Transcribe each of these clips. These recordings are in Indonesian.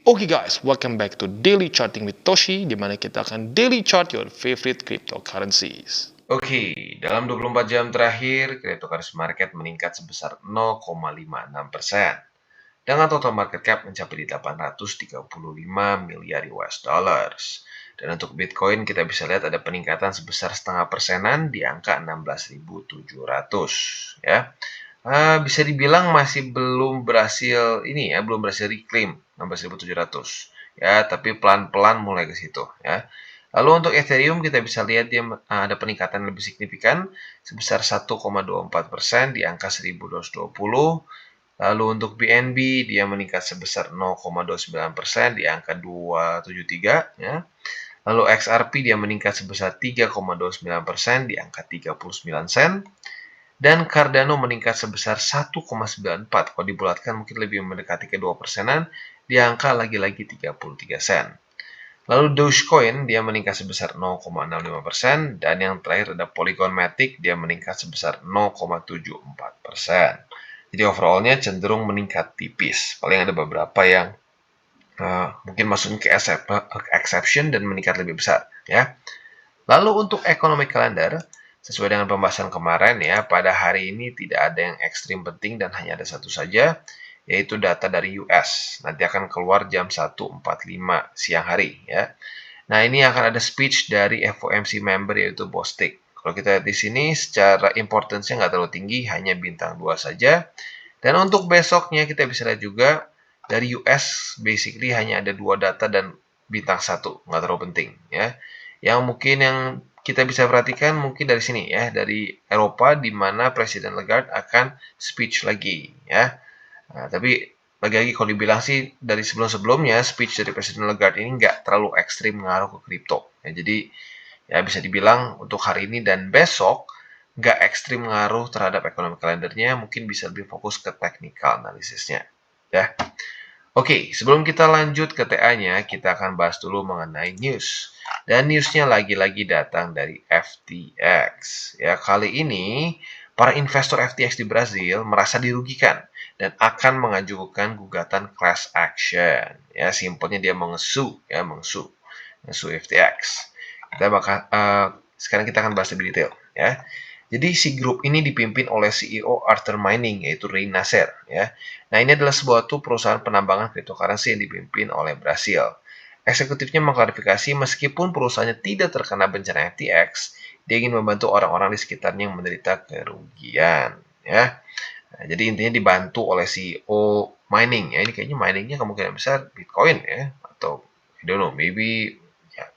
Oke guys, welcome back to Daily Charting with Toshi, di mana kita akan daily chart your favorite cryptocurrencies. Oke, dalam 24 jam terakhir, cryptocurrency market meningkat sebesar 0,56%. Dengan total market cap mencapai di 835 miliar US dollars. Dan untuk Bitcoin kita bisa lihat ada peningkatan sebesar 0,5% di angka 16.700 ya. Bisa dibilang masih belum berhasil belum berhasil reclaim 16.700 ya, tapi pelan-pelan mulai ke situ ya. Lalu untuk Ethereum kita bisa lihat dia ada peningkatan lebih signifikan sebesar 1,24% di angka 1.220. Lalu untuk BNB dia meningkat sebesar 0,29% di angka 273 ya. Lalu XRP dia meningkat sebesar 3,29% di angka 39 sen. Dan Cardano meningkat sebesar 1,94. Kalau dibulatkan mungkin lebih mendekati ke 2%-an di angka lagi-lagi 33 sen. Lalu Dogecoin dia meningkat sebesar 0,65%, dan yang terakhir ada Polygon Matic dia meningkat sebesar 0,74%. Jadi overallnya cenderung meningkat tipis. Paling ada beberapa yang mungkin masuk ke exception dan meningkat lebih besar ya. Lalu untuk economic calendar, sesuai dengan pembahasan kemarin ya, pada hari ini tidak ada yang ekstrim penting dan hanya ada satu saja, yaitu data dari US. Nanti akan keluar jam 1.45 siang hari ya. Nah, ini akan ada speech dari FOMC member yaitu Bostic. Kalau kita lihat di sini secara importance-nya nggak terlalu tinggi, hanya bintang 2 saja. Dan untuk besoknya kita bisa lihat juga dari US basically hanya ada 2 data dan bintang 1, nggak terlalu penting ya. Yang mungkin yang kita bisa perhatikan mungkin dari sini ya, dari Eropa di mana Presiden Lagarde akan speech lagi ya. Nah, tapi lagi-lagi kalau dibilang sih dari sebelum-sebelumnya speech dari Presiden Lagarde ini nggak terlalu ekstrim mengaruh ke kripto. Ya, jadi ya bisa dibilang untuk hari ini dan besok nggak ekstrim mengaruh terhadap ekonomi kalendernya, mungkin bisa lebih fokus ke technical analisisnya ya. Oke, sebelum kita lanjut ke TA-nya, kita akan bahas dulu mengenai news. Dan newsnya lagi-lagi datang dari FTX. Ya, kali ini para investor FTX di Brazil merasa dirugikan dan akan mengajukan gugatan class action. Ya, simpelnya dia mengesu FTX. Sekarang kita akan bahas lebih detail. Ya. Jadi si grup ini dipimpin oleh CEO Arthur Mining, yaitu Ray Nasser ya. Nah, ini adalah sebuah perusahaan penambangan cryptocurrency yang dipimpin oleh Brasil. Eksekutifnya mengklarifikasi meskipun perusahaannya tidak terkena bencana FTX, dia ingin membantu orang-orang di sekitarnya yang menderita kerugian ya. Nah, jadi intinya dibantu oleh CEO mining ya. Ini kayaknya miningnya kemungkinan besar Bitcoin ya, atau I don't know, maybe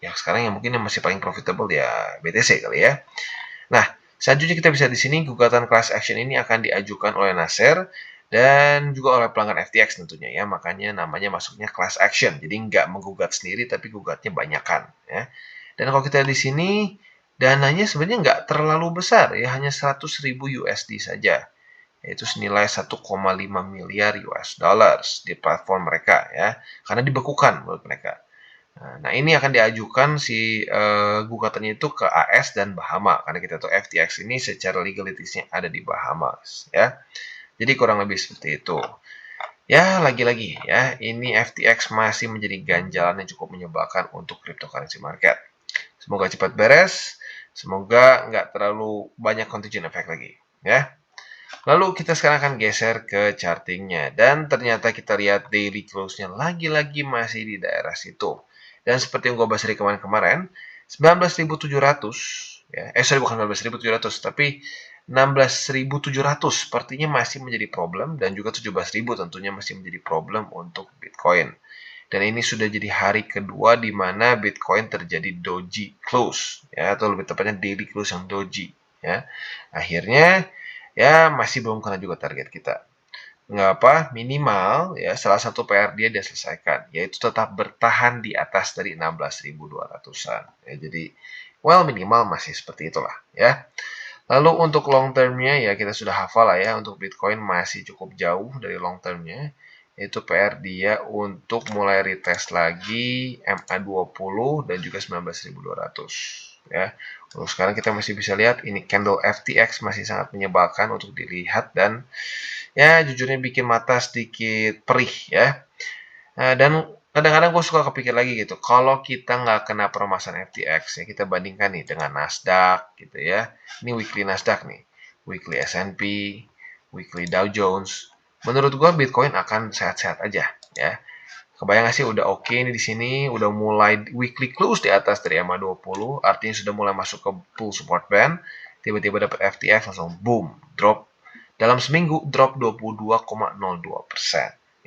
ya sekarang yang mungkin yang masih paling profitable ya BTC kali ya. Nah, selanjutnya kita bisa di sini gugatan class action ini akan diajukan oleh Nasser dan juga oleh pelanggan FTX tentunya ya, makanya namanya masuknya class action. Jadi nggak menggugat sendiri tapi gugatnya banyakan ya. Dan kalau kita lihat di sini dananya sebenarnya nggak terlalu besar ya, hanya 100.000 USD saja, yaitu senilai 1,5 miliar US dollars di platform mereka ya, karena dibekukan menurut mereka. Nah, ini akan diajukan si gugatannya itu ke AS dan Bahama, karena kita tahu FTX ini secara legalitasnya ada di Bahamas ya. Jadi kurang lebih seperti itu. Ya, lagi-lagi ya, ini FTX masih menjadi ganjalan yang cukup menyebalkan untuk cryptocurrency market. Semoga cepat beres, semoga nggak terlalu banyak contagion effect lagi ya. Lalu kita sekarang akan geser ke chartingnya, dan ternyata kita lihat daily close-nya lagi-lagi masih di daerah situ. Dan seperti yang gue bahas dari kemarin-kemarin, 19.700 ya, bukan 19.700 tapi 16.700 sepertinya masih menjadi problem, dan juga 17.000 tentunya masih menjadi problem untuk Bitcoin. Dan ini sudah jadi hari kedua di mana Bitcoin terjadi doji close ya, atau lebih tepatnya daily close yang doji ya. Akhirnya ya masih belum kena juga target kita. Nggak apa, minimal ya salah satu PR dia selesaikan, yaitu tetap bertahan di atas dari 16.200-an. Ya, jadi minimal masih seperti itulah ya. Lalu untuk long termnya ya kita sudah hafal lah ya, untuk Bitcoin masih cukup jauh dari long termnya, yaitu PR dia untuk mulai retest lagi MA20 dan juga 19.200 ya. Untuk sekarang kita masih bisa lihat ini candle FTX masih sangat menyebalkan untuk dilihat, dan ya jujurnya bikin mata sedikit perih ya. Dan kadang-kadang gue suka kepikir lagi gitu, kalau kita nggak kena permasalahan FTX ya, kita bandingkan nih dengan Nasdaq gitu ya. Ini weekly Nasdaq nih, weekly S&P, weekly Dow Jones. Menurut gue Bitcoin akan sehat-sehat aja ya. Kebayang nggak sih udah oke nih di sini, udah mulai weekly close di atas dari EMA 20, artinya sudah mulai masuk ke full support band. Tiba-tiba dapat FTX langsung boom, drop. Dalam seminggu drop 22,02%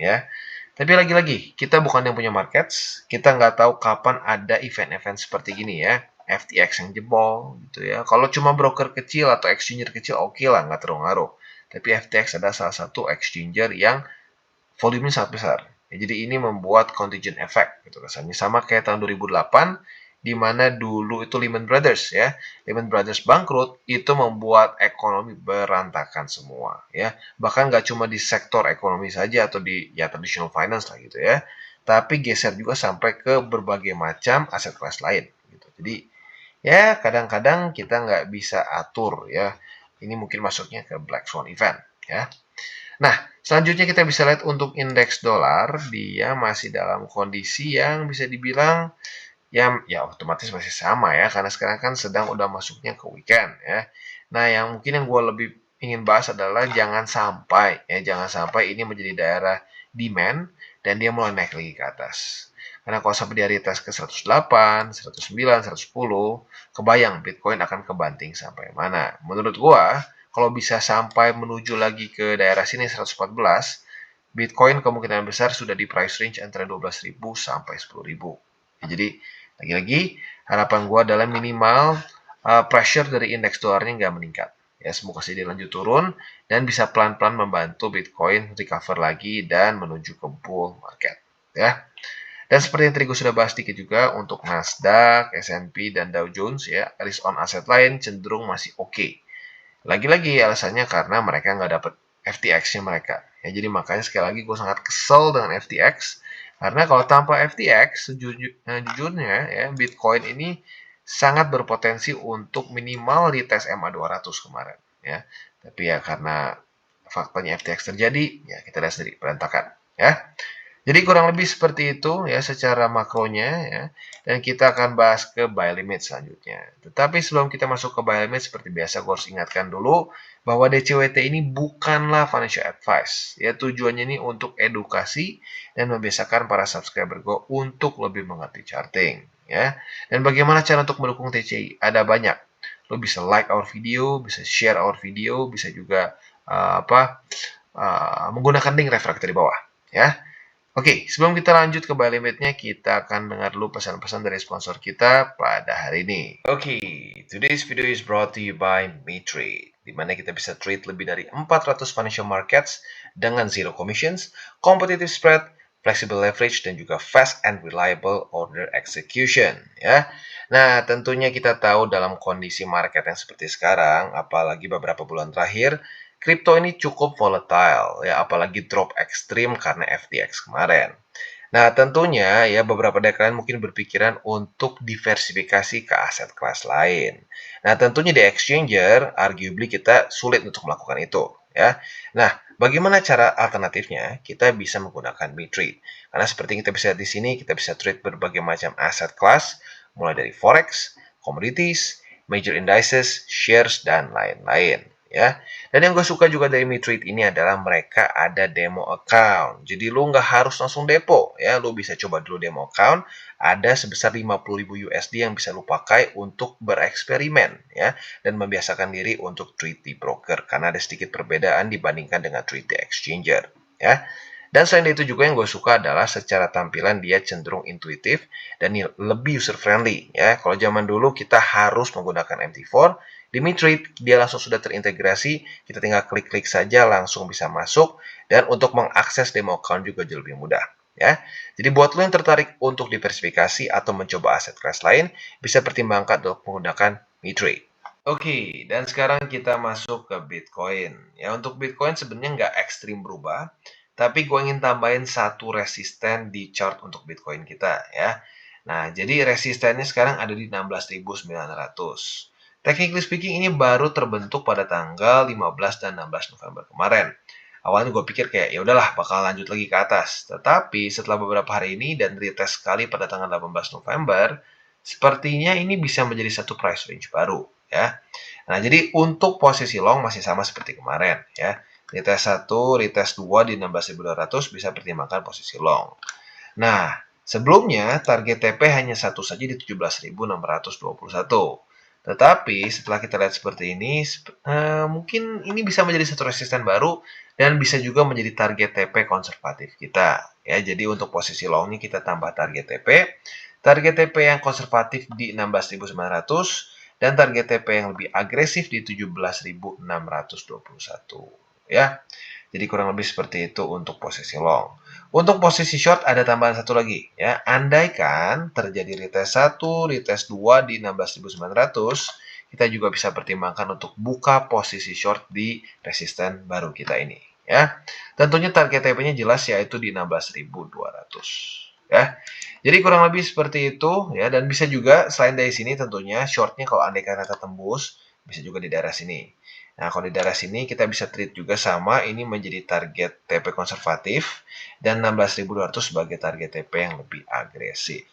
ya. Tapi lagi-lagi, kita bukan yang punya markets, kita nggak tahu kapan ada event-event seperti gini ya. FTX yang jebol gitu ya. Kalau cuma broker kecil atau exchanger kecil oke lah, nggak terlalu ngaruh. Tapi FTX adalah salah satu exchanger yang volumenya sangat besar. Ya, jadi ini membuat contagion effect gitu kesannya. Sama kayak tahun 2008 di mana dulu itu Lehman Brothers ya. Lehman Brothers bangkrut itu membuat ekonomi berantakan semua ya. Bahkan nggak cuma di sektor ekonomi saja atau di ya traditional finance lah gitu ya. Tapi geser juga sampai ke berbagai macam aset kelas lain gitu. Jadi ya kadang-kadang kita nggak bisa atur ya. Ini mungkin masuknya ke black swan event ya. Nah, selanjutnya kita bisa lihat untuk indeks dolar, dia masih dalam kondisi yang bisa dibilang ya otomatis masih sama ya, karena sekarang kan sedang udah masuknya ke weekend ya. Nah, yang mungkin yang gue lebih ingin bahas adalah jangan sampai ini menjadi daerah demand dan dia mulai naik lagi ke atas. Karena kalau sampai di hari tes ke 108, 109, 110, kebayang Bitcoin akan kebanting sampai mana. Menurut gua, kalau bisa sampai menuju lagi ke daerah sini 114, Bitcoin kemungkinan besar sudah di price range antara 12.000 sampai 10.000. Ya, jadi lagi-lagi harapan gua adalah minimal pressure dari indeks dolarnya nggak meningkat. Ya, semoga sih dia lanjut turun dan bisa pelan-pelan membantu Bitcoin recover lagi dan menuju ke bull market. Ya. Dan seperti yang tadi gue sudah bahas sedikit juga untuk Nasdaq, S&P, dan Dow Jones ya, risk on aset lain cenderung masih oke. Lagi-lagi alasannya karena mereka nggak dapat FTX-nya mereka. Ya, jadi makanya sekali lagi gue sangat kesel dengan FTX. Karena kalau tanpa FTX, sejujurnya ya, Bitcoin ini sangat berpotensi untuk minimal di tes MA200 kemarin. Ya. Tapi ya karena faktanya FTX terjadi, ya kita lihat sendiri berantakan. Ya. Jadi kurang lebih seperti itu ya secara makronya ya. Dan kita akan bahas ke buy limit selanjutnya. Tetapi sebelum kita masuk ke buy limit seperti biasa gue harus ingatkan dulu bahwa DCWT ini bukanlah financial advice. Ya tujuannya ini untuk edukasi dan membiasakan para subscriber gue untuk lebih mengerti charting ya. Dan bagaimana cara untuk mendukung TCI? Ada banyak. Lo bisa like our video, bisa share our video, bisa juga menggunakan link refraktor di bawah ya. Oke, sebelum kita lanjut ke buy limitnya, kita akan dengar dulu pesan-pesan dari sponsor kita pada hari ini. Oke, today's video is brought to you by MeTrade, di mana kita bisa trade lebih dari 400 financial markets dengan zero commissions, competitive spread, flexible leverage, dan juga fast and reliable order execution. Ya, nah tentunya kita tahu dalam kondisi market yang seperti sekarang, apalagi beberapa bulan terakhir, kripto ini cukup volatile ya, apalagi drop ekstrim karena FTX kemarin. Nah, tentunya ya beberapa dari kalian mungkin berpikiran untuk diversifikasi ke aset kelas lain. Nah, tentunya di exchanger, arguably kita sulit untuk melakukan itu ya. Nah, bagaimana cara alternatifnya? Kita bisa menggunakan MeTrade. Karena seperti yang kita bisa lihat di sini, kita bisa trade berbagai macam aset kelas, mulai dari forex, commodities, major indices, shares, dan lain-lain ya. Dan yang gue suka juga dari MeTrade ini adalah mereka ada demo account. Jadi lu nggak harus langsung depo ya, lu bisa coba dulu demo account. Ada sebesar 50.000 USD yang bisa lu pakai untuk bereksperimen ya, dan membiasakan diri untuk trade di broker karena ada sedikit perbedaan dibandingkan dengan trade di exchanger ya. Dan selain itu juga yang gue suka adalah secara tampilan dia cenderung intuitif dan lebih user friendly ya. Kalau zaman dulu kita harus menggunakan MT4, di MeTrade dia langsung sudah terintegrasi, kita tinggal klik-klik saja langsung bisa masuk, dan untuk mengakses demo account juga jauh lebih mudah ya. Jadi buat lo yang tertarik untuk diversifikasi atau mencoba aset kelas lain, bisa pertimbangkan untuk menggunakan MeTrade. Oke, dan sekarang kita masuk ke Bitcoin. Ya, untuk Bitcoin sebenarnya nggak ekstrim berubah, tapi gue ingin tambahin satu resisten di chart untuk Bitcoin kita ya. Nah, jadi resistennya sekarang ada di 16.900. Technically speaking, ini baru terbentuk pada tanggal 15 dan 16 November kemarin. Awalnya gue pikir kayak ya udahlah bakal lanjut lagi ke atas. Tetapi setelah beberapa hari ini dan retest sekali pada tanggal 18 November, sepertinya ini bisa menjadi satu price range baru ya. Nah, jadi untuk posisi long masih sama seperti kemarin ya. Retest 1, retest 2 di 16.200 bisa pertimbangkan posisi long. Nah, sebelumnya target TP hanya satu saja di 17.621. Tetapi setelah kita lihat seperti ini, mungkin ini bisa menjadi satu resisten baru dan bisa juga menjadi target TP konservatif kita. Ya, jadi untuk posisi longnya kita tambah target TP. Target TP yang konservatif di 16.900 dan target TP yang lebih agresif di 17.621. Ya, jadi kurang lebih seperti itu untuk posisi long. Untuk posisi short ada tambahan satu lagi ya. Andaikan terjadi retest 1, retest 2 di 16.900, kita juga bisa pertimbangkan untuk buka posisi short di resisten baru kita ini ya. Tentunya target TP-nya jelas yaitu di 16.200 ya. Jadi kurang lebih seperti itu ya, dan bisa juga selain dari sini tentunya shortnya kalau andaikan rata tembus bisa juga di daerah sini. Nah, kalau di daerah sini kita bisa treat juga sama, ini menjadi target TP konservatif dan 16.200 sebagai target TP yang lebih agresif.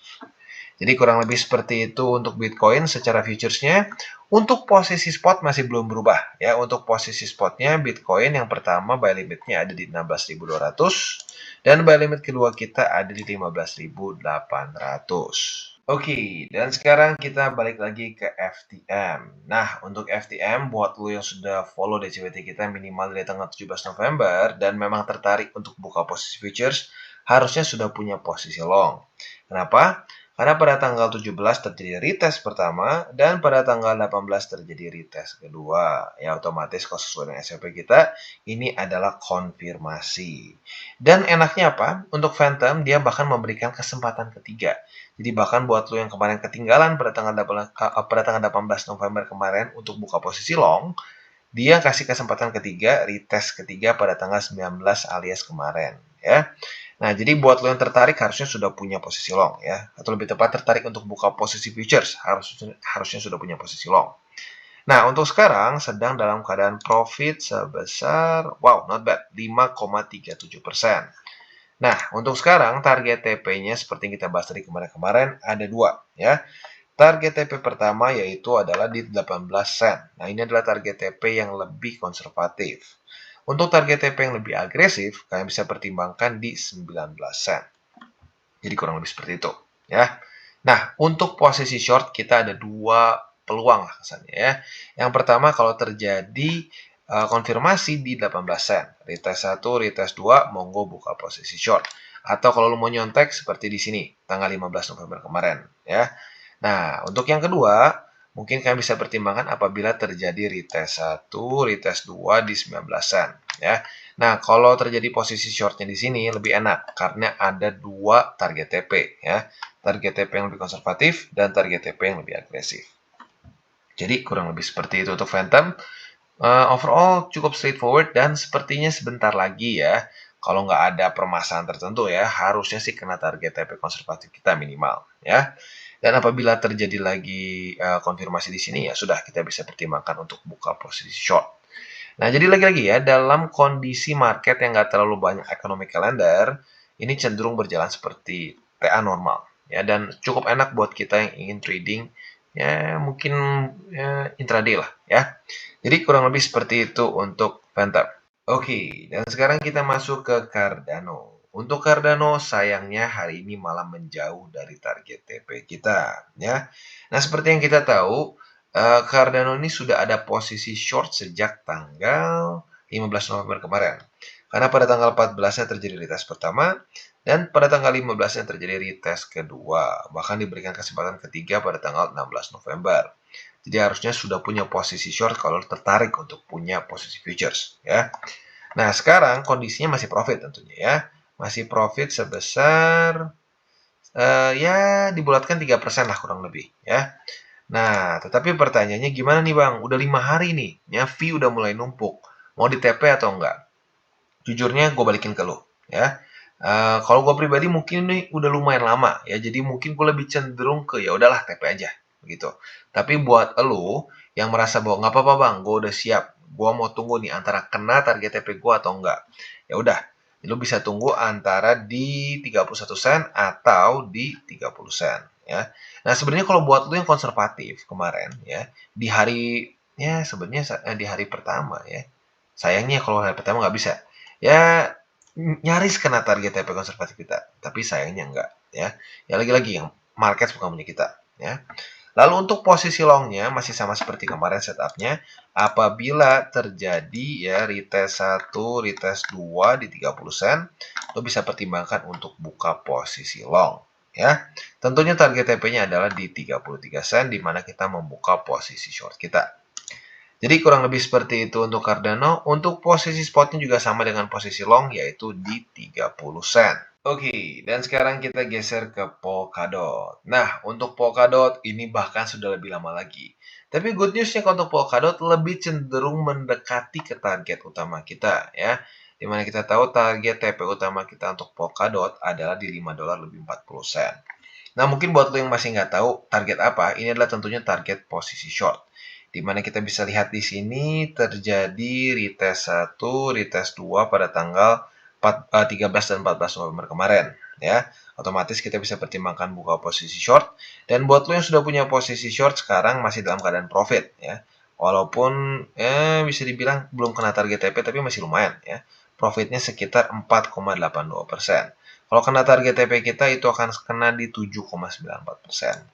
Jadi kurang lebih seperti itu untuk Bitcoin secara futuresnya. Untuk posisi spot masih belum berubah ya. Untuk posisi spotnya Bitcoin yang pertama buy limitnya ada di 16.200 dan buy limit kedua kita ada di 15.800. Oke, dan sekarang kita balik lagi ke FTM. Nah, untuk FTM, buat lo yang sudah follow DCBT kita minimal dari tanggal 17 November dan memang tertarik untuk buka posisi futures, harusnya sudah punya posisi long. Kenapa? Karena pada tanggal 17 terjadi retest pertama dan pada tanggal 18 terjadi retest kedua. Ya, otomatis kalau sesuai dengan SOP kita, ini adalah konfirmasi. Dan enaknya apa? Untuk Phantom, dia bahkan memberikan kesempatan ketiga. Jadi bahkan buat lo yang kemarin ketinggalan pada tanggal 18 November kemarin untuk buka posisi long, dia kasih kesempatan ketiga, retest ketiga pada tanggal 19 alias kemarin ya. Nah, jadi buat lo yang tertarik harusnya sudah punya posisi long ya, atau lebih tepat tertarik untuk buka posisi futures harusnya sudah punya posisi long. Nah, untuk sekarang sedang dalam keadaan profit sebesar wow, not bad, 5,37%. Nah, untuk sekarang target TP-nya seperti yang kita bahas tadi kemarin-kemarin ada dua ya. Target TP pertama yaitu adalah di 18 sen. Nah, ini adalah target TP yang lebih konservatif. Untuk target TP yang lebih agresif, kalian bisa pertimbangkan di 19 sen. Jadi kurang lebih seperti itu ya. Nah, untuk posisi short kita ada dua peluang lah kesannya ya. Yang pertama kalau terjadi konfirmasi di 18 sen. Retest 1, retest 2, monggo buka posisi short. Atau kalau lo mau nyontek seperti di sini, tanggal 15 November kemarin. Ya. Nah, untuk yang kedua, mungkin kalian bisa pertimbangkan apabila terjadi retest 1, retest 2 di 19 sen. Ya. Nah, kalau terjadi posisi shortnya di sini lebih enak karena ada dua target TP. Ya. Target TP yang lebih konservatif dan target TP yang lebih agresif. Jadi kurang lebih seperti itu untuk Phantom. Overall cukup straightforward dan sepertinya sebentar lagi ya, kalau nggak ada permasalahan tertentu ya, harusnya sih kena target TP konservatif kita minimal ya. Dan apabila terjadi lagi konfirmasi di sini ya sudah kita bisa pertimbangkan untuk buka posisi short. Nah, jadi lagi-lagi ya, dalam kondisi market yang nggak terlalu banyak economic calendar, ini cenderung berjalan seperti TA normal ya, dan cukup enak buat kita yang ingin trading ya mungkin ya, intraday lah ya. Jadi kurang lebih seperti itu untuk Phantom. Oke, dan sekarang kita masuk ke Cardano. Untuk Cardano sayangnya hari ini malah menjauh dari target TP kita ya. Nah, seperti yang kita tahu, Cardano ini sudah ada posisi short sejak tanggal 15 November kemarin. Karena pada tanggal 14-nya terjadi retest pertama dan pada tanggal 15-nya terjadi retest kedua. Bahkan diberikan kesempatan ketiga pada tanggal 16 November. Jadi harusnya sudah punya posisi short kalau tertarik untuk punya posisi futures ya. Nah, sekarang kondisinya masih profit tentunya ya. Masih profit sebesar ya dibulatkan 3% lah kurang lebih ya. Nah, tetapi pertanyaannya gimana nih Bang? Udah 5 hari nih, ya fee udah mulai numpuk. Mau di TP atau enggak? Jujurnya gue balikin ke lo ya. Kalau gue pribadi mungkin ini udah lumayan lama ya, jadi mungkin gue lebih cenderung ke ya udahlah TP aja begitu. Tapi buat lo yang merasa bahwa nggak apa-apa Bang, gue udah siap, gua mau tunggu nih antara kena target TP gua atau enggak. Ya udah, lu bisa tunggu antara di 31 sen atau di 30 sen ya. Nah, sebenarnya kalau buat lu yang konservatif kemarin ya, di hari ya sebenarnya di hari pertama ya. Sayangnya kalau hari pertama nggak bisa. Ya nyaris kena target TP konservatif kita, tapi sayangnya enggak ya. Ya lagi-lagi yang market bukan punya kita ya. Lalu untuk posisi longnya masih sama seperti kemarin setupnya. Apabila terjadi ya retest 1, retest 2 di 30 sen, lo bisa pertimbangkan untuk buka posisi long ya. Tentunya target TP-nya adalah di 33 sen di mana kita membuka posisi short kita. Jadi kurang lebih seperti itu untuk Cardano. Untuk posisi spotnya juga sama dengan posisi long yaitu di 30 sen. Oke, dan sekarang kita geser ke Polkadot. Nah, untuk Polkadot ini bahkan sudah lebih lama lagi. Tapi good newsnya untuk Polkadot lebih cenderung mendekati ke target utama kita ya. Dimana kita tahu target TP utama kita untuk Polkadot adalah di 5 dolar lebih 40 sen. Nah, mungkin buat lo yang masih nggak tahu target apa, ini adalah tentunya target posisi short. Dimana kita bisa lihat di sini terjadi retest 1, retest 2 pada tanggal 13 dan 14 November kemarin ya. Otomatis kita bisa pertimbangkan buka posisi short, dan buat lo yang sudah punya posisi short sekarang masih dalam keadaan profit ya. Walaupun bisa dibilang belum kena target TP tapi masih lumayan ya. Profitnya sekitar 4,82%. Kalau kena target TP kita itu akan kena di 7,94%.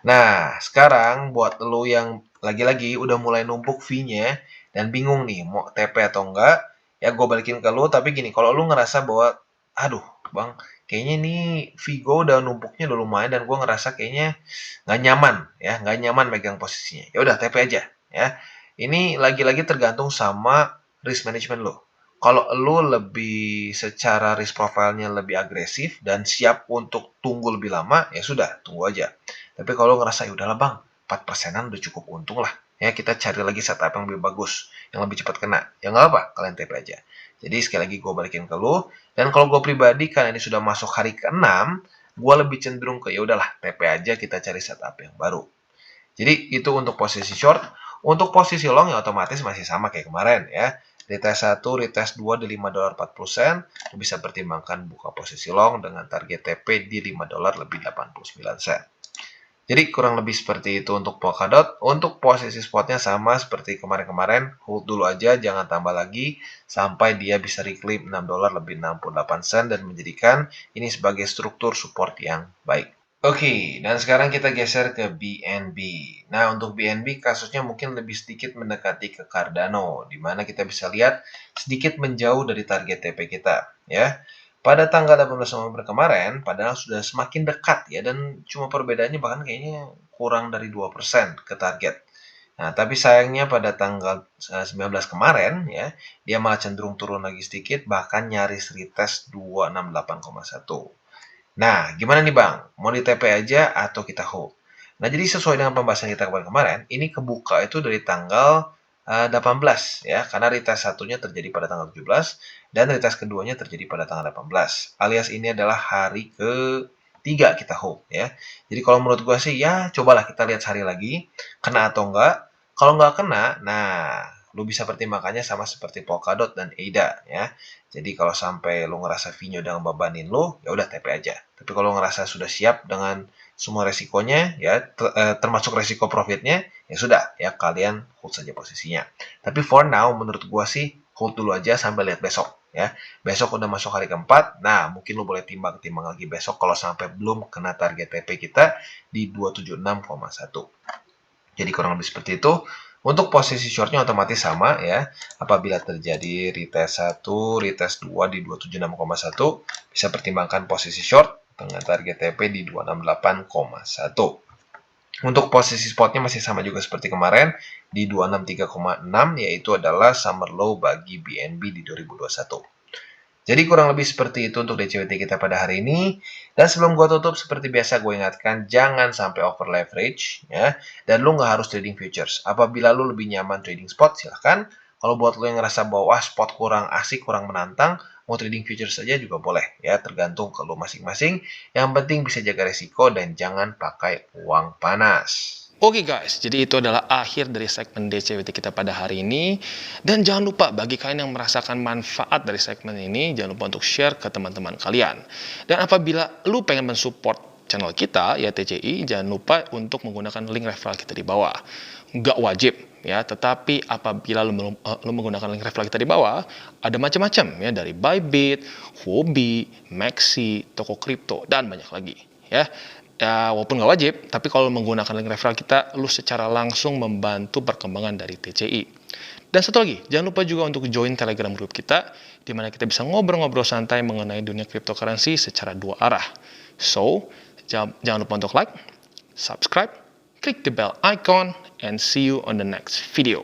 Nah, sekarang buat lo yang lagi-lagi udah mulai numpuk fee-nya dan bingung nih mau TP atau enggak, ya gue balikin ke lo. Tapi gini, kalau lo ngerasa bahwa, aduh bang, kayaknya nih fee gue udah numpuknya udah lumayan dan gue ngerasa kayaknya nggak nyaman ya, nggak nyaman megang posisinya. Ya udah TP aja ya. Ini lagi-lagi tergantung sama risk management lo. Kalau lo lebih secara risk profile-nya lebih agresif dan siap untuk tunggu lebih lama, ya sudah, tunggu aja. Tapi kalau ngerasa ya udahlah bang, 4%-an udah cukup untung lah. Ya kita cari lagi setup yang lebih bagus, yang lebih cepat kena. Ya nggak apa, kalian TP aja. Jadi sekali lagi gue balikin ke lu. Dan kalau gue pribadi, karena ini sudah masuk hari ke-6, gue lebih cenderung ke ya udahlah TP aja, kita cari setup yang baru. Jadi itu untuk posisi short. Untuk posisi long ya otomatis masih sama kayak kemarin ya. Retest 1, retest 2 di 5 dolar 40 sen. Lu bisa pertimbangkan buka posisi long dengan target TP di 5 dolar lebih 89 sen. Jadi kurang lebih seperti itu untuk Polkadot. Untuk posisi spotnya sama seperti kemarin-kemarin, hold dulu aja, jangan tambah lagi sampai dia bisa reclaim 6 dolar lebih 68 sen dan menjadikan ini sebagai struktur support yang baik. Oke, dan sekarang kita geser ke BNB. Nah, untuk BNB kasusnya mungkin lebih sedikit mendekati ke Cardano, di mana kita bisa lihat sedikit menjauh dari target TP kita, ya. Pada tanggal 18 November kemarin, padahal sudah semakin dekat ya, dan cuma perbedaannya bahkan kayaknya kurang dari 2% ke target. Nah, tapi sayangnya pada tanggal 19 kemarin ya, dia malah cenderung turun lagi sedikit, bahkan nyaris retest 268,1. Nah, gimana nih Bang? Mau di TP aja atau kita hold? Nah, jadi sesuai dengan pembahasan kita kemarin, ini kebuka itu dari tanggal 18 ya, karena retest satunya terjadi pada tanggal 17 dan retest keduanya terjadi pada tanggal 18. Alias ini adalah hari ketiga kita hold ya. Jadi kalau menurut gua sih ya cobalah kita lihat sehari lagi kena atau enggak. Kalau nggak kena, nah lu bisa pertimbangkannya sama seperti Polkadot dan ADA ya. Jadi kalau sampai lu ngerasa fee-nya udah ngebebanin lu, ya udah TP aja. Tapi kalau ngerasa sudah siap dengan semua resikonya ya termasuk resiko profitnya, ya sudah ya kalian hold saja posisinya. Tapi for now menurut gua sih hold dulu aja sampai lihat besok ya. Besok udah masuk hari keempat, nah mungkin lo boleh timbang-timbang lagi besok kalau sampai belum kena target TP kita di 276,1. Jadi kurang lebih seperti itu. Untuk posisi shortnya otomatis sama ya. Apabila terjadi retest 1, retest 2 di 276,1, bisa pertimbangkan posisi short dengan target TP di 268,1. Untuk posisi spotnya masih sama juga seperti kemarin di 263,6, yaitu adalah summer low bagi BNB di 2021. Jadi kurang lebih seperti itu untuk DCWT kita pada hari ini. Dan sebelum gue tutup, seperti biasa gue ingatkan, jangan sampai over leverage ya. Dan lu nggak harus trading futures. Apabila lu lebih nyaman trading spot, silahkan. Kalau buat lu yang ngerasa bahwa spot kurang asik, kurang menantang, mau trading futures saja juga boleh ya. Tergantung ke lu masing-masing. Yang penting bisa jaga resiko dan jangan pakai uang panas. Oke guys, jadi itu adalah akhir dari segmen DCWT kita pada hari ini. Dan jangan lupa bagi kalian yang merasakan manfaat dari segmen ini, jangan lupa untuk share ke teman-teman kalian. Dan apabila lu pengen mensupport channel kita, ya TCI, jangan lupa untuk menggunakan link referral kita di bawah. Nggak wajib, ya, tetapi apabila lu menggunakan link referral kita di bawah, ada macam-macam, ya, dari Bybit, Huobi, Maxi, toko kripto, dan banyak lagi, ya. Ya, walaupun nggak wajib, tapi kalau menggunakan link referral kita, lu secara langsung membantu perkembangan dari TCI. Dan satu lagi, jangan lupa juga untuk join Telegram group kita, di mana kita bisa ngobrol-ngobrol santai mengenai dunia cryptocurrency secara dua arah. So, jangan lupa untuk like, subscribe, klik the bell icon, and see you on the next video.